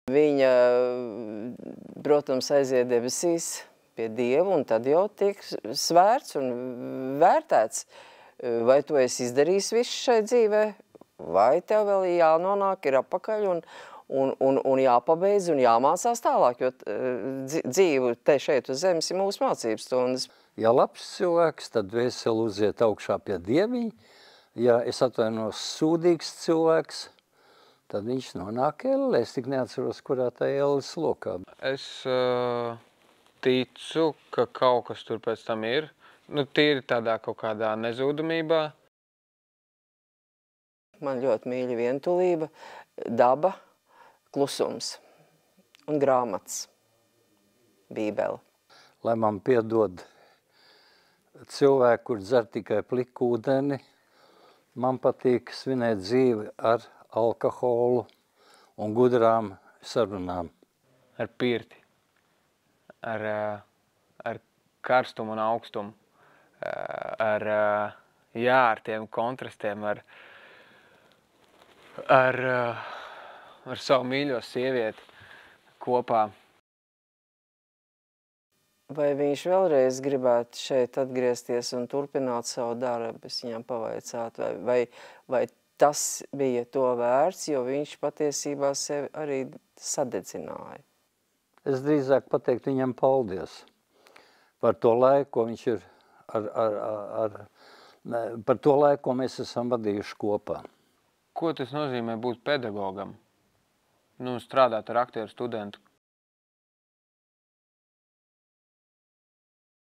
Viņa, protams, aiziet debesīs pie Dieva, un tad jau tiek svērts un vērtēts, vai tu esi izdarījis visu šai dzīvē, vai tev vēl jānonāk ir apakaļ un jāpabeidz un jāmācās tālāk, jo dzīve te šeit uz zemes ir mūsu mācības stundas. Ja labs cilvēks, tad dvēseli uziet augšā pie Dieviņa. Ja es atvainos sūdīgs cilvēks, tad viņš nonāk ellē. Es tik neatceros, kurā tā elles lokā. Es ticu, ka kaut kas tur pēc tam ir. Nu, tīri tādā kaut kādā nezūdamībā. Man ļoti mīļa vientulība, daba, klusums un grāmatas, bībele. Lai man piedod cilvēki, kur dzer tikai pliku ūdeni, man patīk svinēt dzīvi ar alkoholu un gudrām sarunām. Ar pirti, ar karstumu un augstumu, ar tiem kontrastiem, ar savu mīļo sievieti kopā. Vai viņš vēlreiz gribētu šeit atgriezties un turpināt savu darbu, es viņam pavaicātu, vai tas bija to vērts, jo viņš patiesībā sevi arī sadedzināja? Es drīzāk pateiktu viņam paldies par to laiku, ko viņš ir par to laiku, ko mēs esam vadījuši kopā. Ko tas nozīmē būt pedagogam? Nu, strādāt ar aktieru studentu